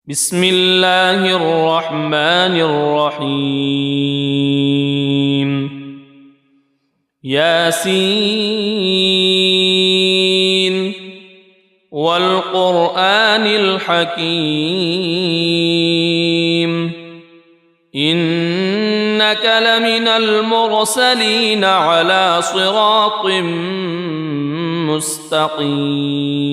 بسم الله الرحمن الرحيم ياسين والقرآن الحكيم إنك لمن المرسلين على صراط مستقيم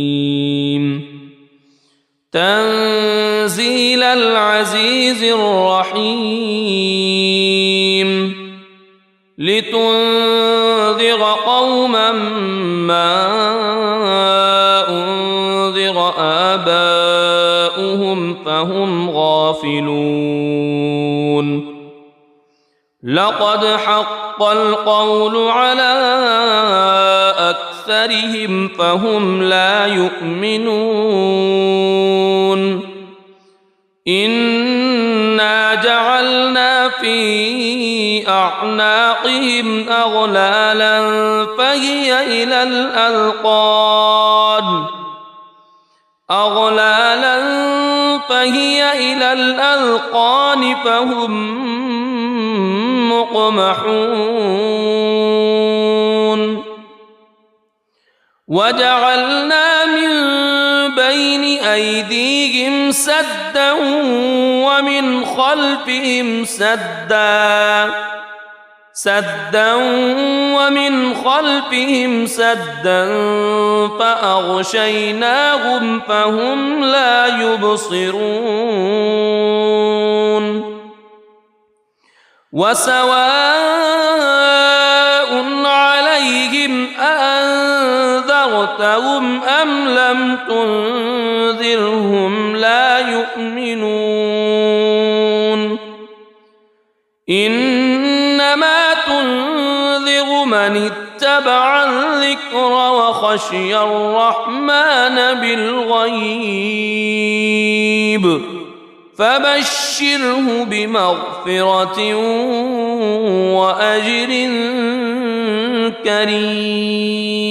تنزيل العزيز الرحيم لتنذر قوما ما أنذر آباؤهم فهم غافلون لقد حق القول على أكثرهم فهم لا يؤمنون إنا جعلنا في أعناقهم أغلالا فهي إلى الأذقان فهم مقمحون وجعلنا من بين أيديهم سدا ومن خلفهم سدا فأغشيناهم فهم لا يبصرون وسواء عليهم أأنذرتهم أم لم تنذرهم لا يؤمنون إنما تنذر من اتبع الذكر وخشي الرحمن بالغيب فبشره بمغفرة وأجر كريم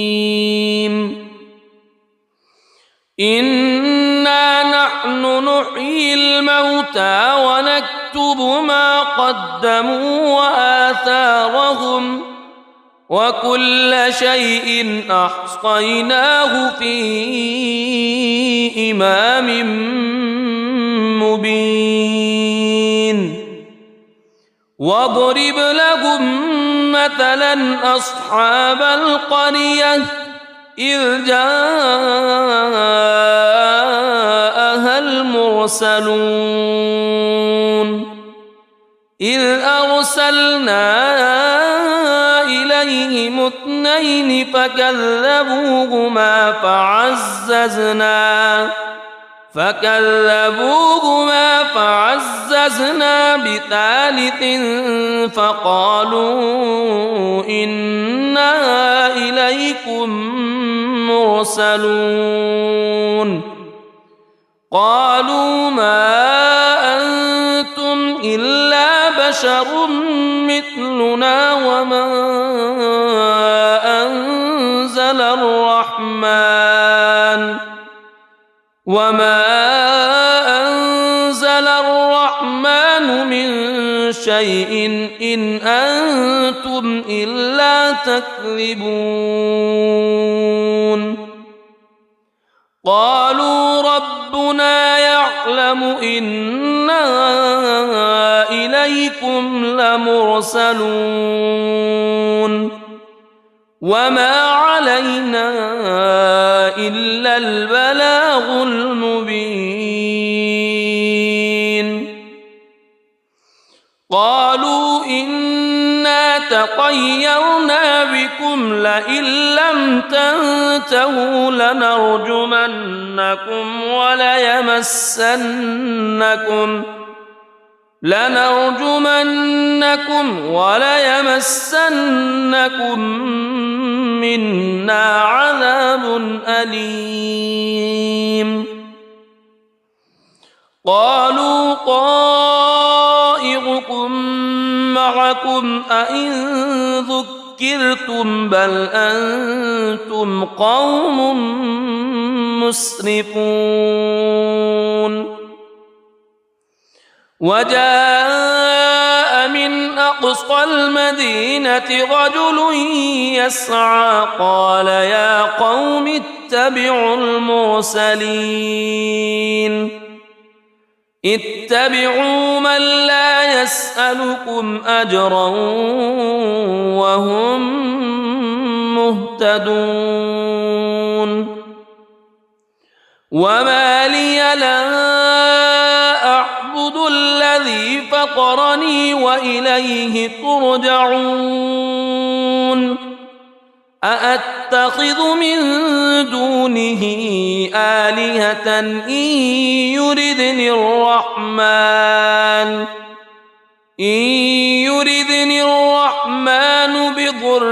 إنا نحن نحيي الموتى ونكتب ما قدموا وآثارهم وكل شيء أحصيناه في إمام مبين واضرب لهم مثلا أصحاب القرية إذ جاءها المرسلون إذ أرسلنا إليهم اثنين فكذبوهما فعززنا بثالث فقالوا إنا إليكم مرسلون قالوا ما أنتم إلا بشر مثلنا وما أنزل الرحمن من شيء إن أنتم إلا تكذبون قالوا ربنا يعلم إنا إليكم لمرسلون وما علينا إلا البلاغ المبين قالوا إنا تطيرنا بكم لئن لم تنتهوا لنرجمنكم وليمسنكم منا عذاب أليم قالوا طائركم معكم أئن ذكرتم بل أنتم قوم مسرفون وجاء من أقصى المدينة رجل يسعى قال يا قوم اتبعوا المرسلين اتبعوا من لا يسألكم أجرا وهم مهتدون وما لي لا أعبد الذي فطرني وإليه ترجعون أأتخذ من دونه آلهة إن يردني الرحمن بضر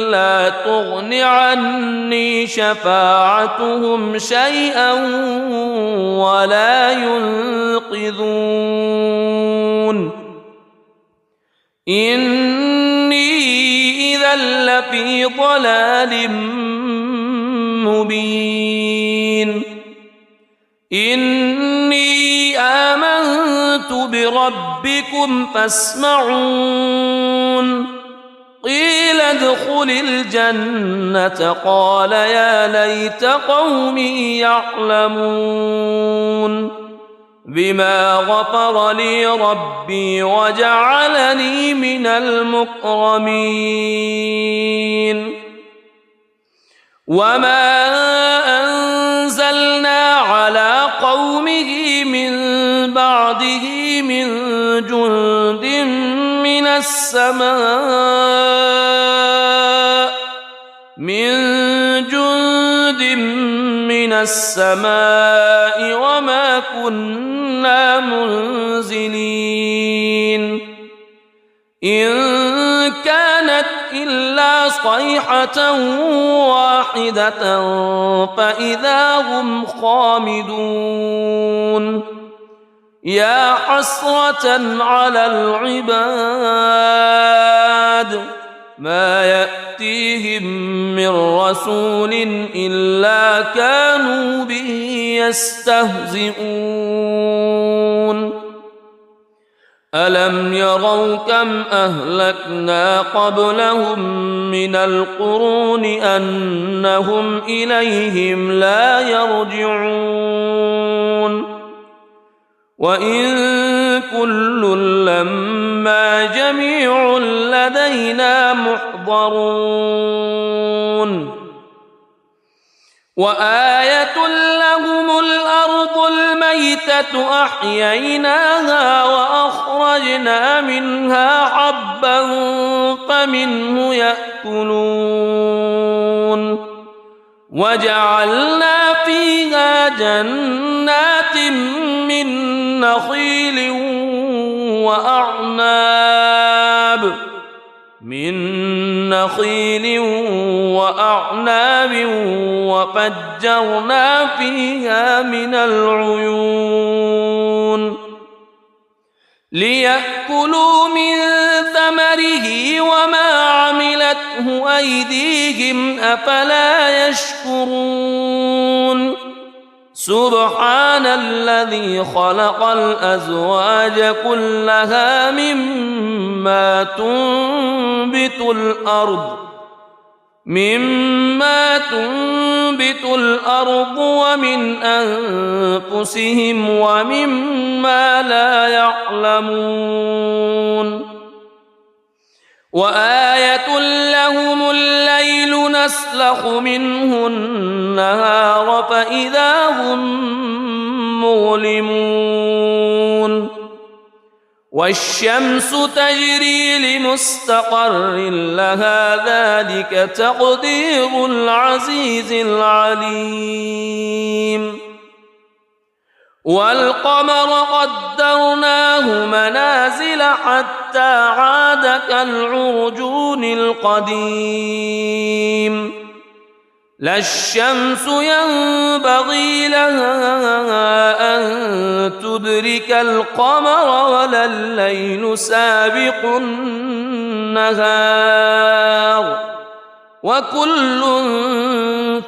لا تغن عني شفاعتهم شيئا ولا ينقذون إني إذا لفي ضلال مبين إني آمنت بربكم فاسمعون قيل ادخل الجنة قال يا ليت قومي يعلمون بما غفر لي ربي وجعلني من المكرمين وما أنزلنا على قومه من بعده من جند من السماء وما كنا منزلين إن كانت إلا صيحة واحدة فإذا هم خامدون يا حسرة على العباد ما يأتيهم من رسول إلا كانوا به يستهزئون ألم يروا كم أهلكنا قبلهم من القرون أنهم إليهم لا يرجعون وإن كل لما جميع لدينا محضرون وآية لهم الأرض الميتة أحييناها وأخرجنا منها حبا فمنه يأكلون وجعلنا فيها جنات من نخيل وأعناب وفجرنا فيها من العيون ليأكلوا من ثمره وما عملته أيديهم أفلا يشكرون سبحان الذي خلق الأزواج كلها مما تنبت الأرض ومن أنفسهم ومما لا يعلمون وآية لهم الليل نسلخ منه النهار فإذا هم مظلمون والشمس تجري لمستقر لها ذلك تقدير العزيز العليم والقمر قدرناه منازل حتى عاد كالعرجون القديم لا الشمس ينبغي لها أن تدرك القمر ولا الليل سابق النهار وكل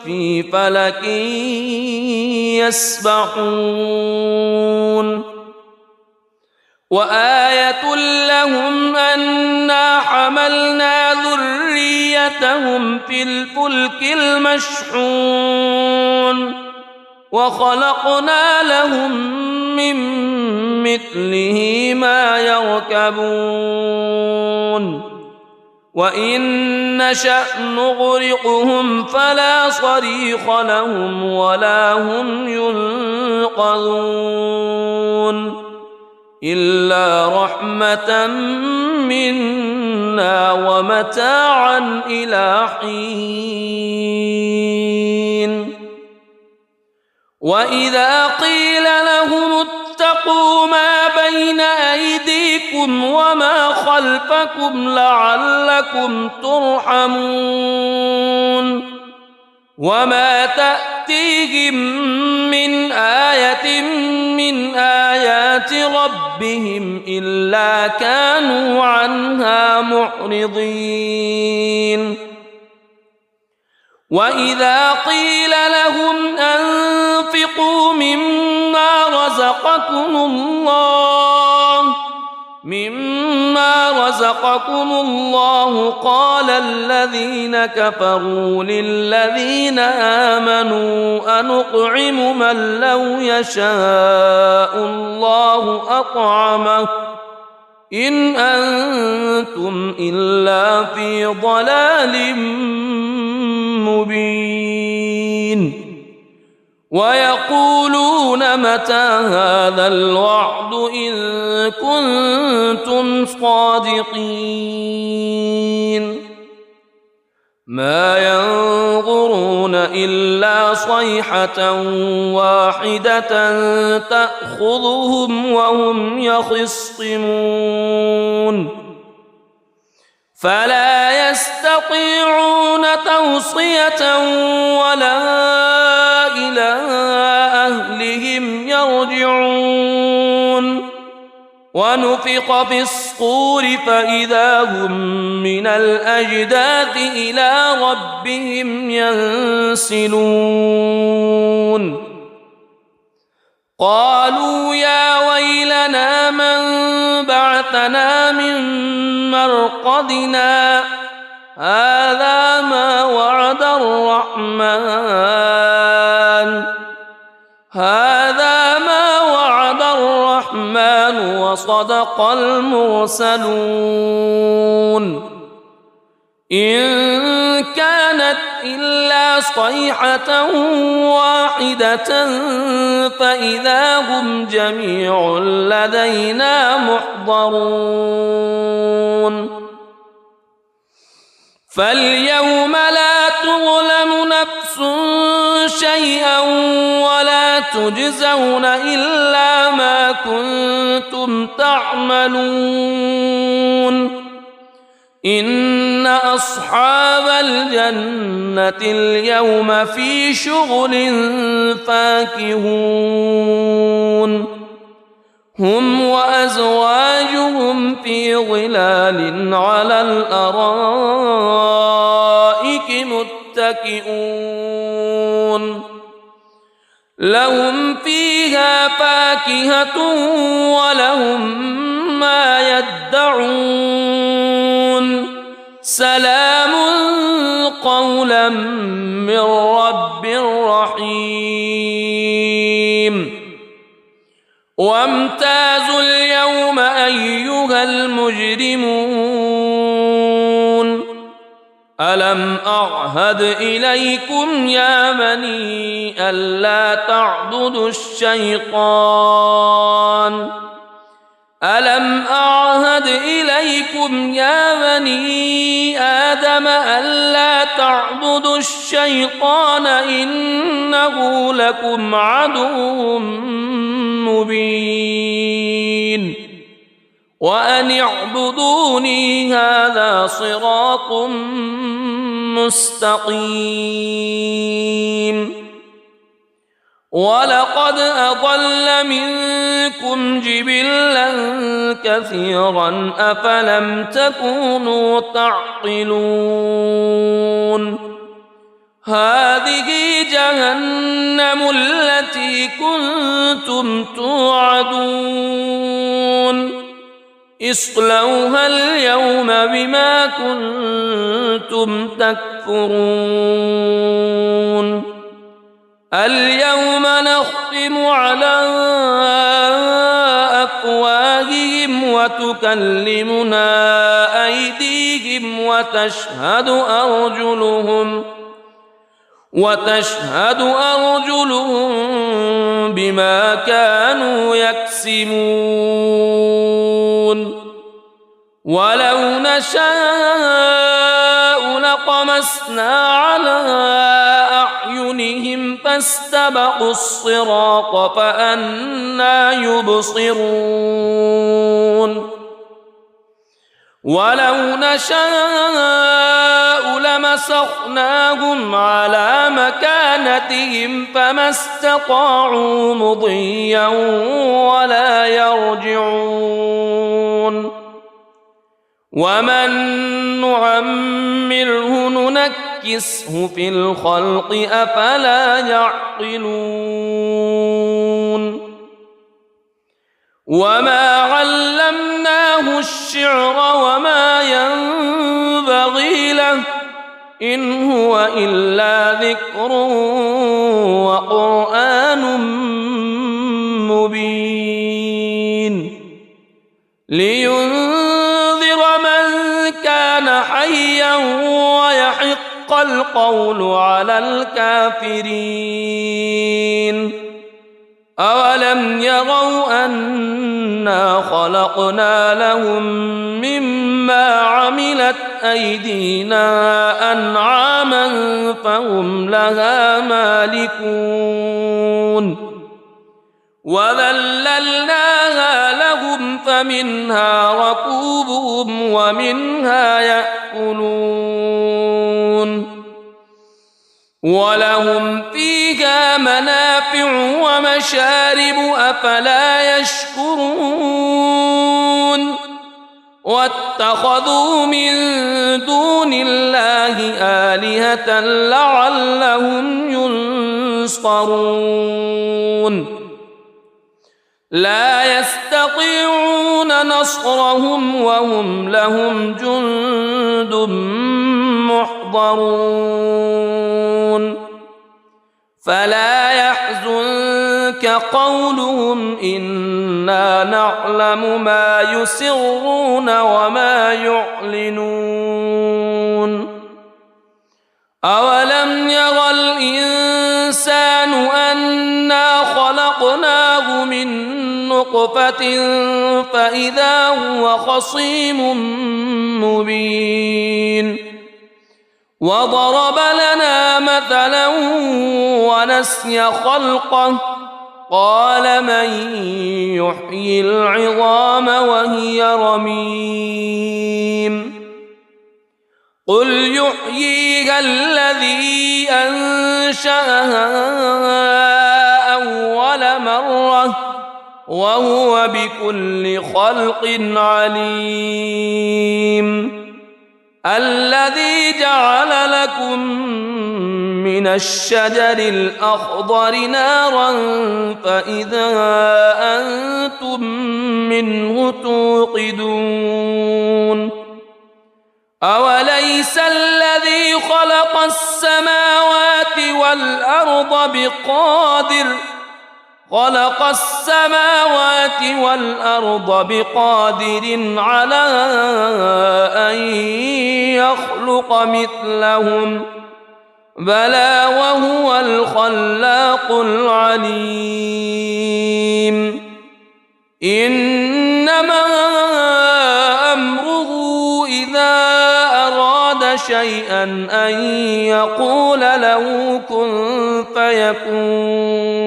في فلك يسبحون وآية لهم أنا حملنا ذريتهم في الفلك المشحون وخلقنا لهم من مثله ما يركبون وإن نشأ نغرقهم فلا صريخ لهم ولا هم ينقذون إلا رحمة منا ومتاعا إلى حين وإذا قيل لهم اتقوا ما بين أيديكم وما خلفكم لعلكم ترحمون وما تأتيهم من آية من آيات ربهم إلا كانوا عنها معرضين وإذا قيل لهم أنفقوا مما رزقكم الله قال الذين كفروا للذين آمنوا أنطعم من لو يشاء الله أطعمه إن أنتم إلا في ضلال مبين ويقولون متى هذا الوعد إن كنتم صادقين ما ينظرون إلا صيحة واحدة تأخذهم وهم يخصمون فلا يستطيعون توصية ولا إلى أهلهم يرجعون ونفخ في الصور فإذا هم من الأجداث إلى ربهم ينسلون قالوا يا ويلنا من بعثنا من مرقدنا هذا ما وعد الرحمن وصدق المرسلون إن كانت إلا صيحة واحدة فإذا هم جميع لدينا محضرون فاليوم لا تظلم نفس شيئا ولا تجزون إلا ما كنتم تعملون إن أصحاب الجنة اليوم في شغل فاكهون هم وأزواجهم في ظلال على الأرائك متكئون لهم فيها فاكهة ولهم ما يدعون سلام قولا من رب رحيم وامتازوا اليوم أيها المجرمون ألم أعهد إليكم يا بني ألا تعبدوا الشيطان ألم أعهد إليكم يا بني آدم ألا تعبدوا الشيطان إنه لكم عدو مبين وأن اعبدوني هذا صراط مستقيم ولقد أضل منكم جبلا كثيرا أفلم تكونوا تعقلون هذه جهنم التي كنتم توعدون اصلوها اليوم بما كنتم تكفرون اليوم نختم على أفواههم وتكلمنا أيديهم وتشهد أرجلهم بما كانوا يكسبون ولو نشاء لطمسنا على أعينهم فاستبقوا الصراط فأنى يبصرون ولو نشاء لمسخناهم على مكانتهم فما استطاعوا مضيا ولا يرجعون ومن نعمره ننكسه في الخلق أفلا يعقلون وما علمناه الشعر وما ينبغي له إن هو إلا ذكر وقرآن مبين لينذر من كان حيا ويحق القول على الكافرين أولم يروا أنا خلقنا لهم مما عملت أيدينا أنعاما فهم لها مالكون وذللناها لهم فمنها ركوبهم ومنها يأكلون ولهم فيها منافع ومشارب أفلا يشكرون واتخذوا من دون الله آلهة لعلهم ينصرون لا يستطيعون نصرهم وهم لهم جند محضرون فلا يحزنك قولهم إنا نعلم ما يسرون وما يعلنون أولم ير الإنسان أنا خلقناه من نطفة فإذا هو خصيم مبين وضرب لنا مثلا ونسي خلقه قال من يحيي العظام وهي رميم قل يحييها الذي أنشأها أول مرة وهو بكل خلق عليم الذي جعل لكم من الشجر الأخضر نارا فإذا أنتم منه توقدون أوليس الذي خلق السماوات والأرض بقادر على أن يخلق مثلهم بلى وهو الخلاق العليم إنما أمره إذا أراد شيئا أن يقول له كن فيكون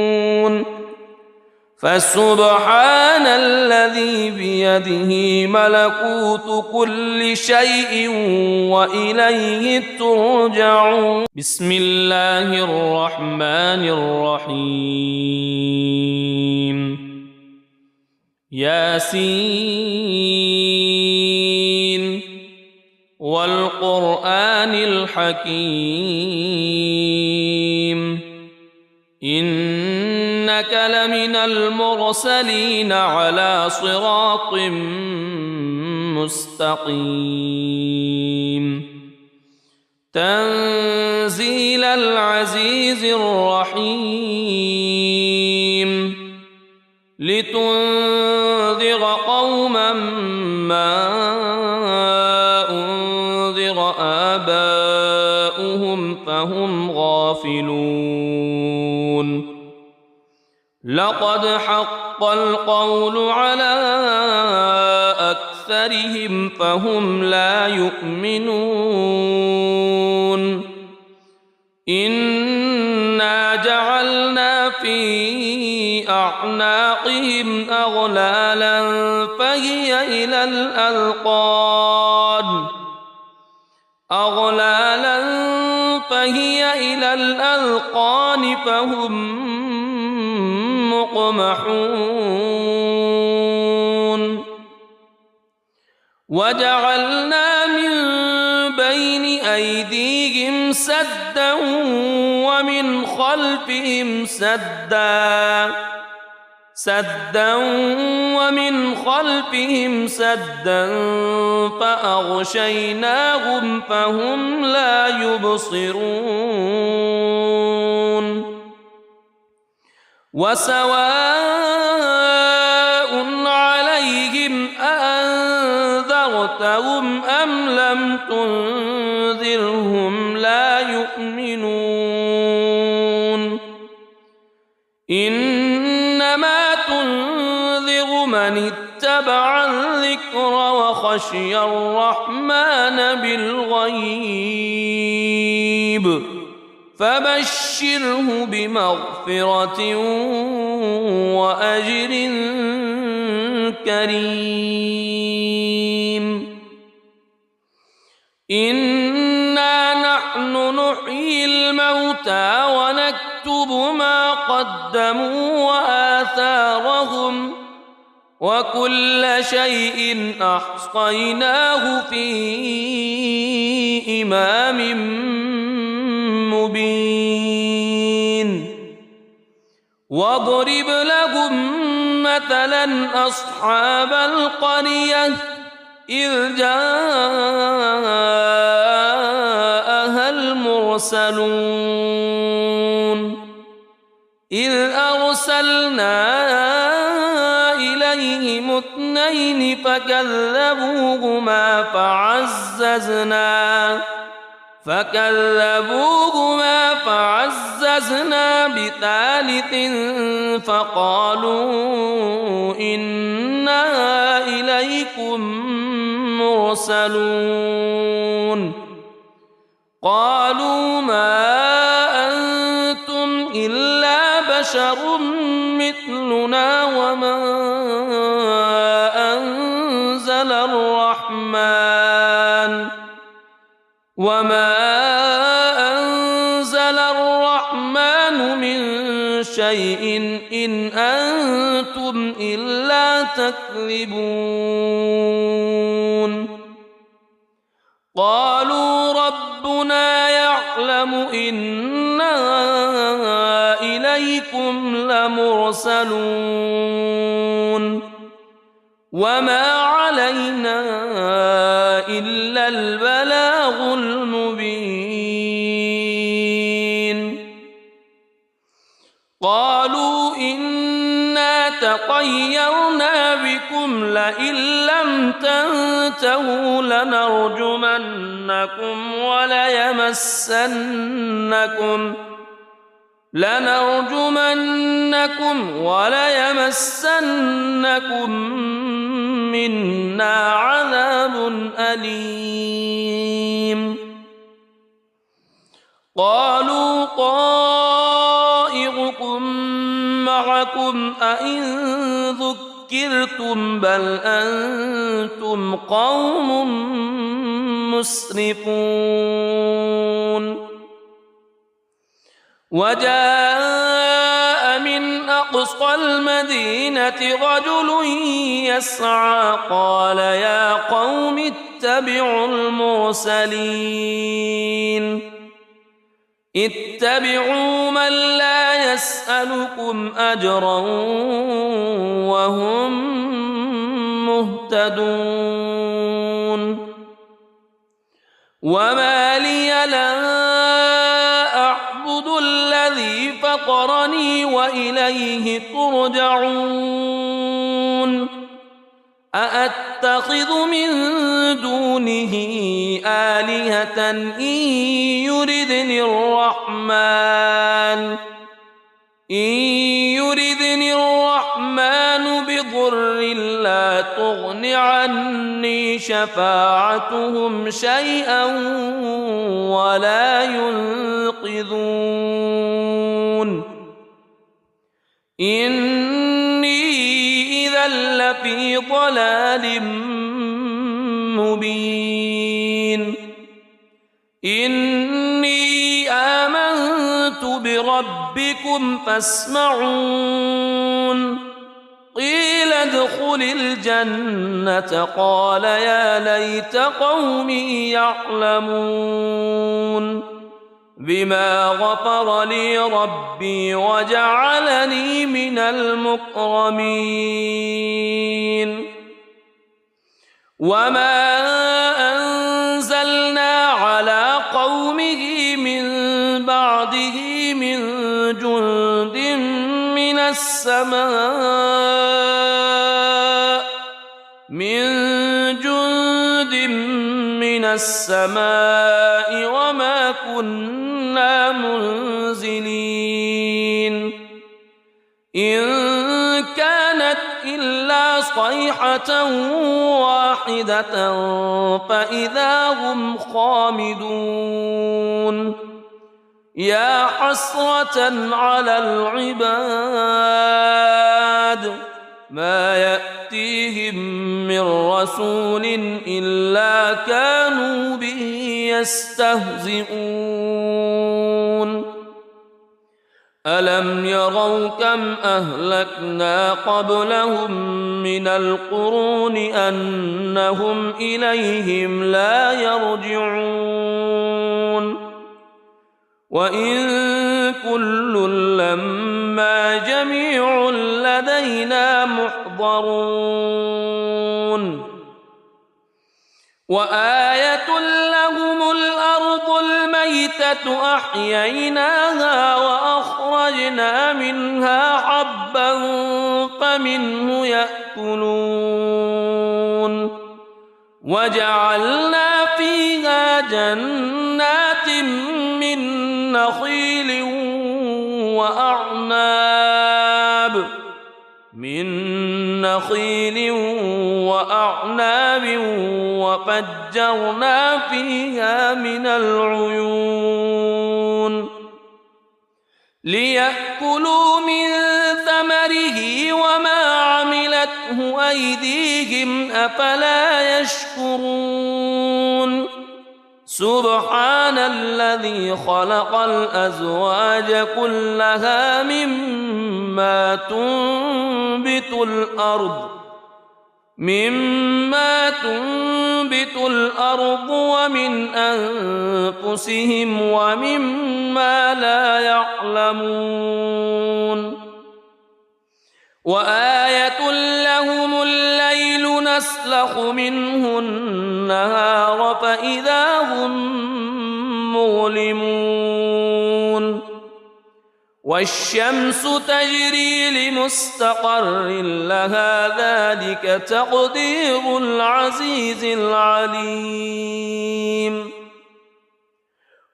فسبحان الذي بيده ملكوت كل شيء وإليه ترجعون بسم الله الرحمن الرحيم ياسين والقرآن الحكيم إنك لمن المرسلين على صراط مستقيم تنزيل العزيز الرحيم لتنذر قوما ما أنذر آباؤهم فهم غافلون لقد حق القول على أكثرهم فهم لا يؤمنون إنا جعلنا في أعناقهم أغلالا فهي إلى الأذقان فهم مقمحون وجعلنا من بين أيديهم سدا ومن خلفهم سدا فأغشيناهم فهم لا يبصرون وسواء عليهم أأنذرتهم أم لم تنذرهم لا يؤمنون إنما تنذر من اتبع الذكر وخشي الرحمن بالغيب فبشره بمغفرة وأجر كريم إنا نحن نحيي الموتى ونكتب ما قدموا وآثارهم وكل شيء أحصيناه في إمام مبين واضرب لهم مثلا أصحاب القرية إذ جاءها المرسلون إذ أرسلنا إليهم اثنين فكذبوهما فعززنا بثالث فقالوا إنا إليكم مرسلون قالوا ما أنتم إلا بشر مثلنا وما أنزل الرحمن من شيء إن أنتم إلا تكذبون قالوا ربنا يعلم إنا إليكم لمرسلون وما علينا إلا البلاغ المبين قالوا إنا تطيرنا بكم لئن لم تنتهوا لنرجمنكم وليمسنكم منا عذاب أليم قالوا طائركم معكم أئن ذكرتم بل أنتم قوم مسرفون وجاء من أقصى المدينة رجل يسعى قال يا قوم اتبعوا من لا يسألكم أجرا وهم مهتدون مهتدون وما لي لا أعبد الذي فطرني وإليه ترجعون أأتخذ من دونه آلهة إن يردني الرحمن بضر لا تغن عني شفاعتهم شيئا ولا ينقذون إني إذا لفي ضلال مبين إني آمنت بربكم فاسمعون قيل ادخل الجنة قال يا ليت قومي يعلمون بما غفر لي ربي وجعلني من المكرمين وما أنزلنا على قومه من بعده من جند من السماء وما كنا منزلين إن كانت إلا صيحة واحدة فإذا هم خامدون يا حسرة على العباد ما يأتيهم من رسول إلا كانوا به يستهزئون ألم يروا كم أهلكنا قبلهم من القرون أنهم إليهم لا يرجعون وإن كل لما جميع لدينا محضرون وآية لهم الأرض الميتة أحييناها وأخرجنا منها حبا فمنه يأكلون وجعلنا فيها جنات من نخيل وأعناب وفجرنا فيها من العيون ليأكلوا من ثمره وما عملته أيديهم أفلا يشكرون سبحان الذي خلق الأزواج كلها مما تنبت الأرض ومن أنفسهم ومما لا يعلمون وآية لهم الليل نسلخ منه النهار فإذا هم مظلمون والشمس تجري لمستقر لها ذلك تقدير العزيز العليم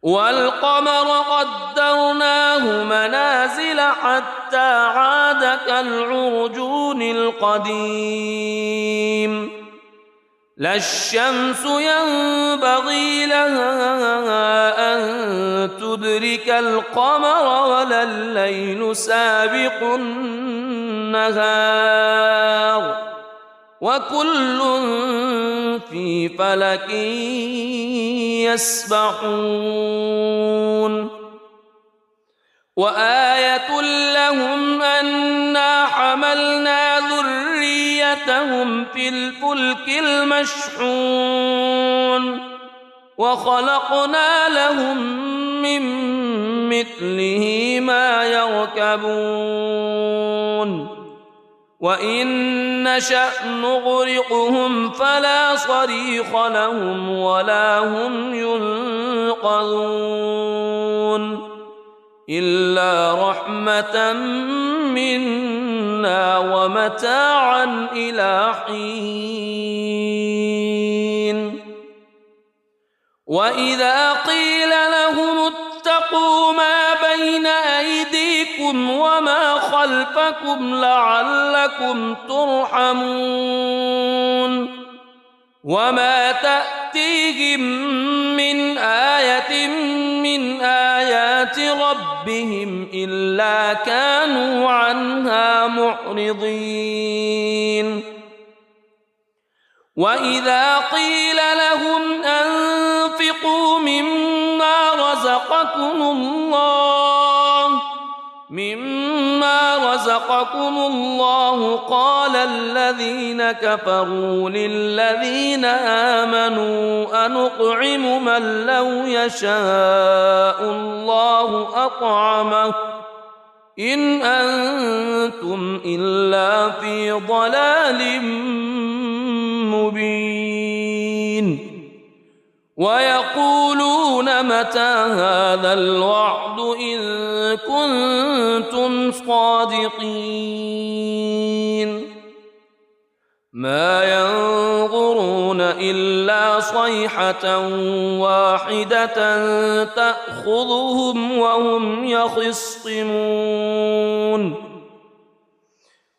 والقمر قدرناه منازل حتى عاد كالعرجون القديم لا الشمس ينبغي لها أن تدرك القمر ولا الليل سابق النهار وكل في فلك يسبحون وآية لهم أنا حملنا ذريتهم في الفلك المشحون وخلقنا لهم من مثله ما يركبون وإن نشأ نغرقهم فلا صريخ لهم ولا هم ينقذون إلا رحمة منا ومتاعا إلى حين وإذا قيل لهم اتقوا ما بين أيديكم وما خلفكم لعلكم ترحمون وما تأتيهم من آية من آيات ربهم إلا كانوا عنها معرضين وإذا قيل لهم أنفقوا مما رزقكم الله قال الذين كفروا للذين آمنوا أنطعم من لو يشاء الله أطعمه إن أنتم إلا في ضلال مبين ويقولون متى هذا الوعد إن كنتم صادقين ما ينظرون إلا صيحة واحدة تأخذهم وهم يخصمون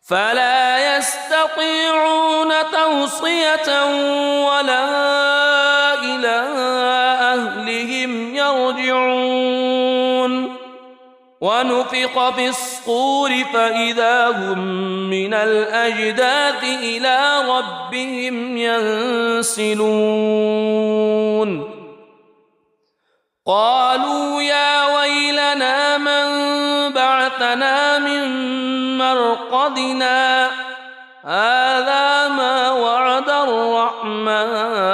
فلا يستطيعون توصية ولا إلى أهلهم يرجعون ونفخ في الصور فإذا هم من الأجداث إلى ربهم ينسلون قالوا يا ويلنا من بعثنا من مرقدنا هذا ما وعد الرحمن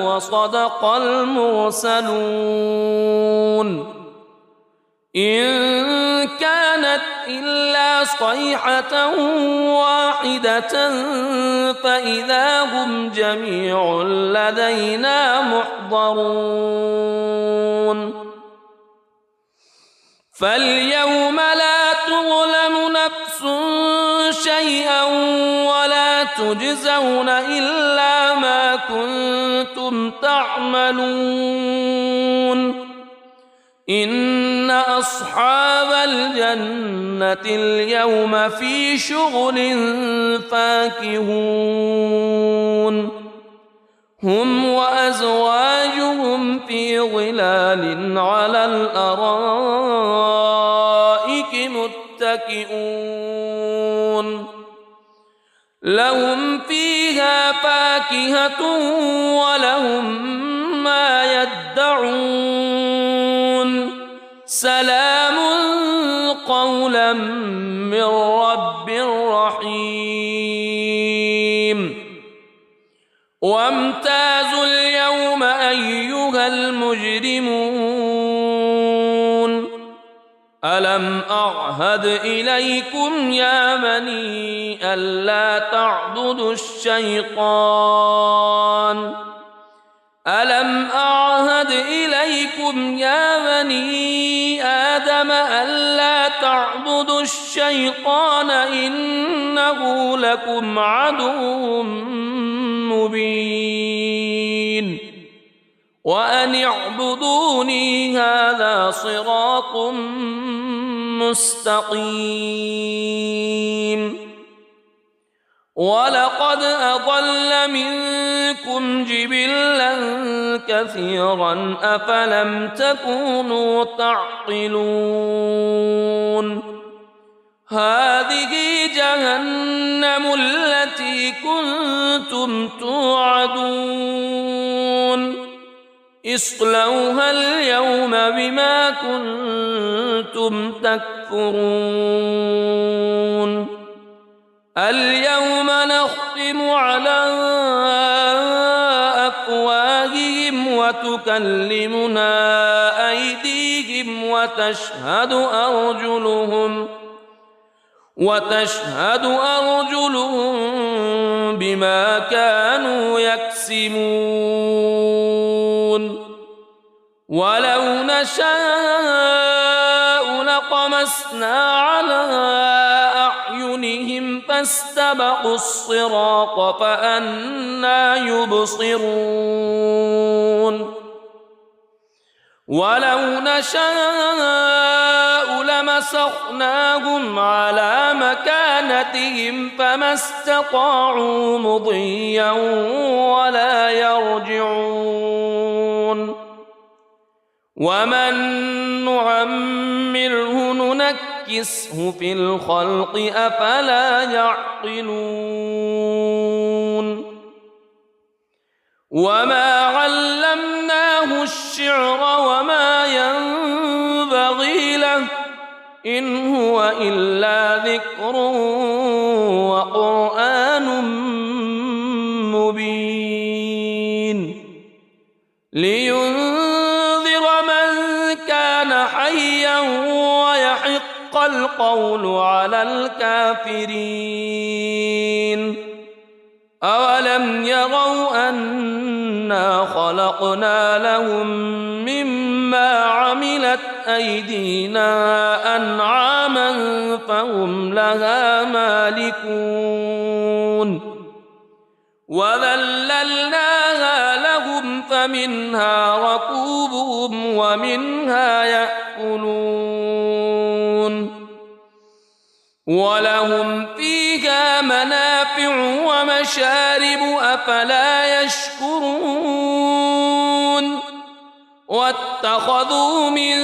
وصدق المرسلون إن كانت إلا صيحة واحدة فإذا هم جميع لدينا محضرون فاليوم لا تظلم نفس شيئا ولا تجزون إلا ما كنتم تعملون إن أصحاب الجنة اليوم في شغل فاكهون هم وأزواجهم في ظلال على الأرائك متكئون لهم فيها فاكهة ولهم ما يدعون سلام قولا من رب رحيم وامتازوا اليوم أيها المجرمون ألم أعهد إليكم يا بني ألا تعبدوا الشيطان ألم أعهد إليكم يا بني آدم ألا تعبدوا الشيطان إنه لكم عدو مبين وأن اعبدوني هذا صراط مستقيم ولقد أضل منكم جبلا كثيرا أفلم تكونوا تعقلون هذه جهنم التي كنتم توعدون اصلوها اليوم بما كنتم تكفرون اليوم نختم على أفواههم وتكلمنا أيديهم وتشهد أرجلهم بما كانوا يكسبون ولو نشاء لطمسنا على أعينهم فاستبقوا الصراط فأنى يبصرون ولو نشاء لمسخناهم على مكانتهم فما استطاعوا مضيا ولا يرجعون ومن نعمره ننكسه في الخلق أفلا يعقلون وما علمناه الشعر وما ينبغي له إن هو إلا ذكر وقرآن مبين لينذر من كان حيا ويحق القول على الكافرين أولم يروا أنا خلقنا لهم مما عملت أيدينا أنعاما فهم لها مالكون وذللناها لهم فمنها ركوبهم ومنها يأكلون ولهم فيها منافع ومشارب أفلا يشكرون واتخذوا من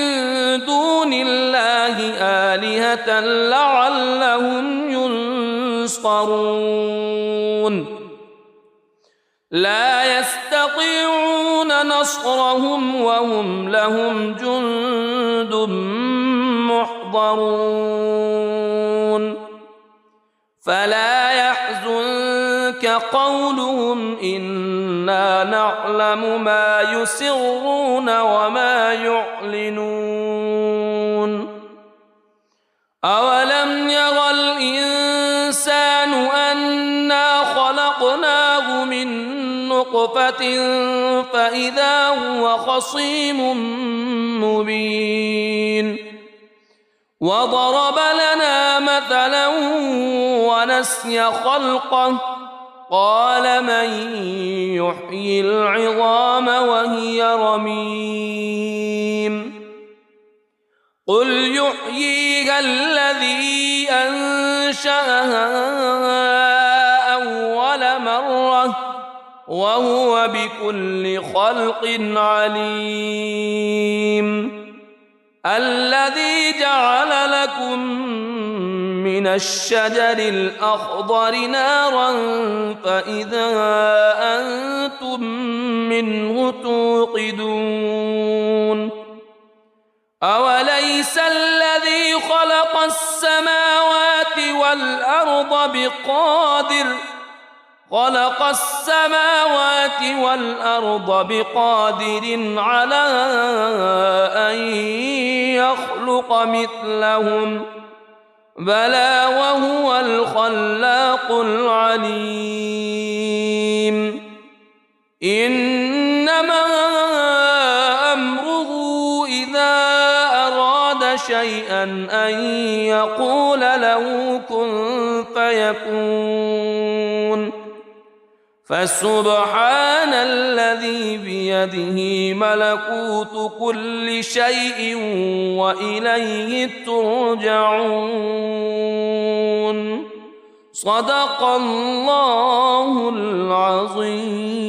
دون الله آلهة لعلهم ينصرون لا يستطيعون نصرهم وهم لهم جند محضرون فلا يحزنك قولهم إنا نعلم ما يسرون وما يعلنون أولم ير الإنسان أنا خلقناه من نطفة فإذا هو خصيم مبين وضرب لنا مثلا ونسي خلقه قال من يحيي العظام وهي رميم قل يحييها الذي أنشأها أول مرة وهو بكل خلق عليم الذي جعل لكم من الشجر الأخضر نارا فإذا أنتم منه توقدون أوليس الذي خلق السماوات والأرض بقادر على أن يخلق مثلهم بلى وهو الخلاق العليم إنما أمره إذا أراد شيئا أن يقول له كن فيكون فسبحان الذي بيده ملكوت كل شيء وإليه ترجعون صدق الله العظيم.